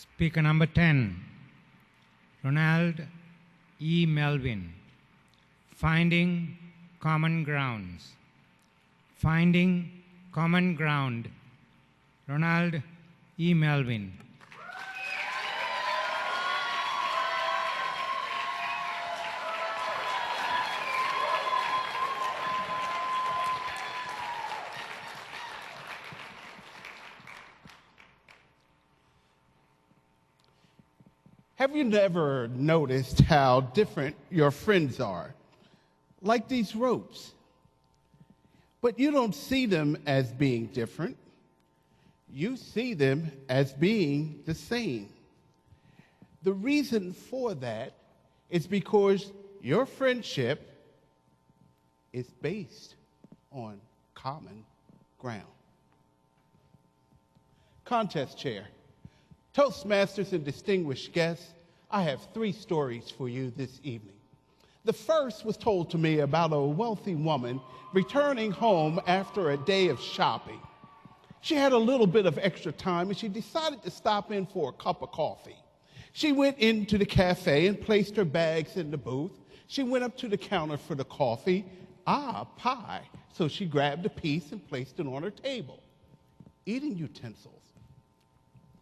Speaker number 10, Ronald E. Melvin. Finding common grounds. Finding common ground. Ronald E. Melvin. Have you never noticed how different your friends are? Like these ropes. But you don't see them as being different. You see them as being the same. The reason for that is because your friendship is based on common ground. Contest chair. Toastmasters and distinguished guests, I have 3 stories for you this evening. The first was told to me about a wealthy woman returning home after a day of shopping. She had a little bit of extra time and she decided to stop in for a cup of coffee. She went into the cafe and placed her bags in the booth. She went up to the counter for the coffee. Pie. So she grabbed a piece and placed it on her table. Eating utensils.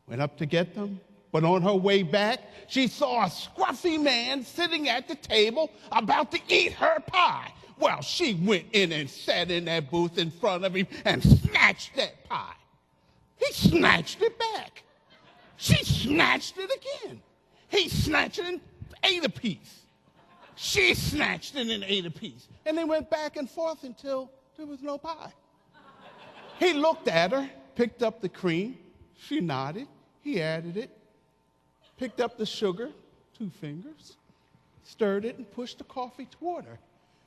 Went up to get them, but on her way back, she saw a scruffy man sitting at the table about to eat her pie. Well, she went in and sat in that booth in front of him and snatched that pie. He snatched it back. She snatched it again. He snatched it and ate a piece. She snatched it and ate a piece. And they went back and forth until there was no pie. He looked at her, picked up the cream. She nodded. He added it, picked up the sugar, 2 fingers, stirred it, and pushed the coffee toward her.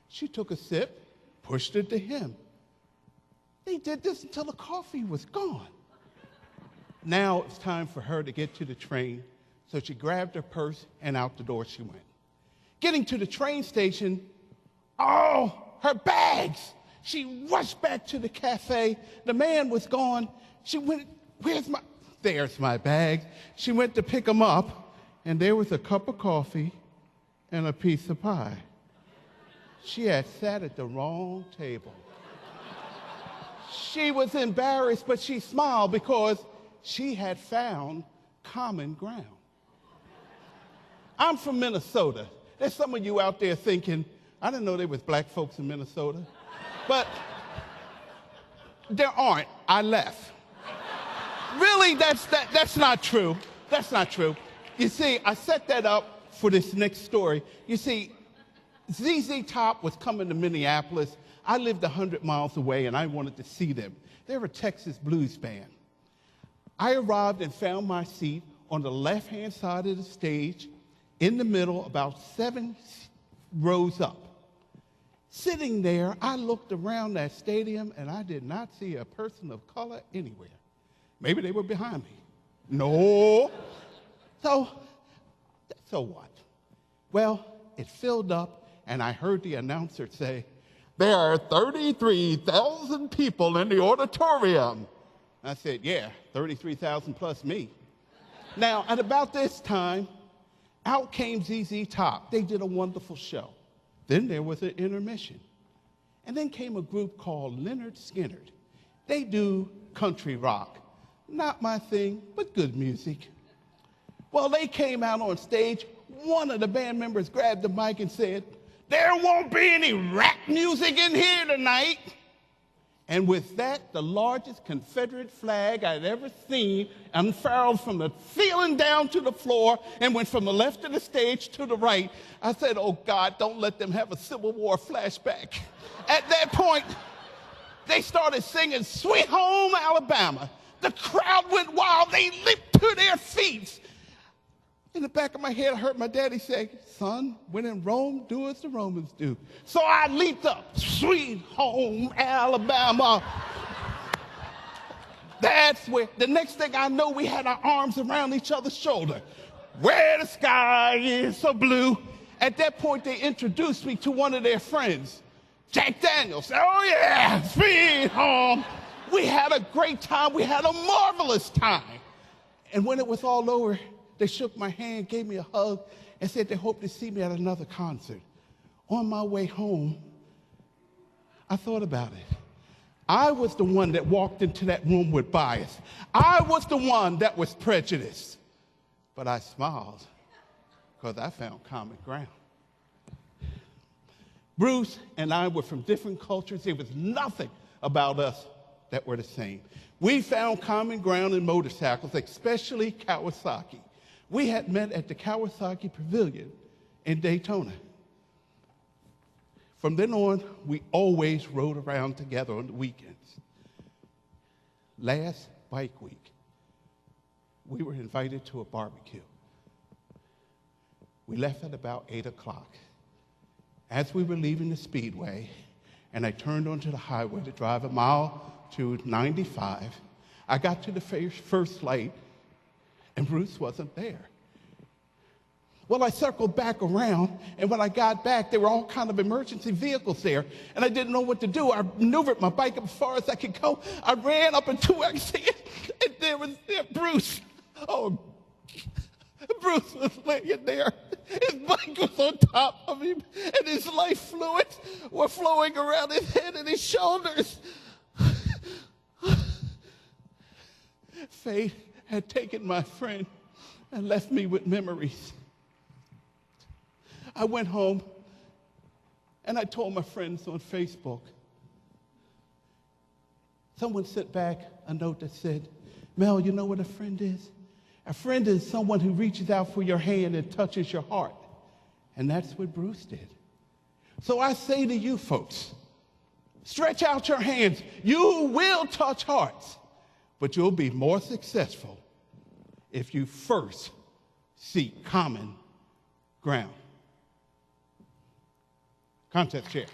She took a sip, pushed it to him. They did this until the coffee was gone. Now it's time for her to get to the train, so she grabbed her purse, and out the door she went. Getting to the train station, her bags! She rushed back to the cafe. The man was gone. She went, there's my bags. She went to pick them up, and there was a cup of coffee and a piece of pie. She had sat at the wrong table. She was embarrassed, but she smiled because she had found common ground. I'm from Minnesota. There's some of you out there thinking, I didn't know there was black folks in Minnesota. But there aren't. I left. Really, that's not true. That's not true. You see, I set that up for this next story. You see, ZZ Top was coming to Minneapolis. I lived 100 miles away, and I wanted to see them. They're a Texas blues band. I arrived and found my seat on the left-hand side of the stage, in the middle, about 7 rows up. Sitting there, I looked around that stadium, and I did not see a person of color anywhere. Maybe they were behind me. No. So what? Well, it filled up, and I heard the announcer say, there are 33,000 people in the auditorium. I said, yeah, 33,000 plus me. Now, at about this time, out came ZZ Top. They did a wonderful show. Then there was an intermission. And then came a group called Lynyrd Skynyrd. They do country rock. Not my thing, but good music. Well, they came out on stage. One of the band members grabbed the mic and said, there won't be any rap music in here tonight. And with that, the largest Confederate flag I'd ever seen unfurled from the ceiling down to the floor and went from the left of the stage to the right. I said, oh God, don't let them have a Civil War flashback. At that point, they started singing Sweet Home Alabama. The crowd went wild. They leaped to their feet. In the back of my head, I heard my daddy say, son, when in Rome, do as the Romans do. So I leaped up, Sweet Home Alabama. That's where, the next thing I know, we had our arms around each other's shoulder. Where the sky is so blue. At that point, they introduced me to one of their friends, Jack Daniels. Oh yeah, Sweet Home. We had a great time. We had a marvelous time. And when it was all over, they shook my hand, gave me a hug, and said they hoped to see me at another concert. On my way home, I thought about it. I was the one that walked into that room with bias. I was the one that was prejudiced. But I smiled because I found common ground. Bruce and I were from different cultures. There was nothing about us that were the same. We found common ground in motorcycles, especially Kawasaki. We had met at the Kawasaki Pavilion in Daytona. From then on, we always rode around together on the weekends. Last bike week, we were invited to a barbecue. We left at about 8 o'clock. As we were leaving the speedway, and I turned onto the highway to drive a mile to 95, I got to the first light, and Bruce wasn't there. Well, I circled back around, and when I got back, there were all kinds of emergency vehicles there, and I didn't know what to do. I maneuvered my bike up as far as I could go. I ran up into where I could see it, and there was Bruce. Oh, Bruce was laying there. His bike was on top of him, and his life fluids were flowing around his head and his shoulders. Fate had taken my friend and left me with memories. I went home, and I told my friends on Facebook. Someone sent back a note that said, Mel, you know what a friend is? A friend is someone who reaches out for your hand and touches your heart. And that's what Bruce did. So I say to you folks, stretch out your hands. You will touch hearts, but you'll be more successful if you first seek common ground. Contest chair.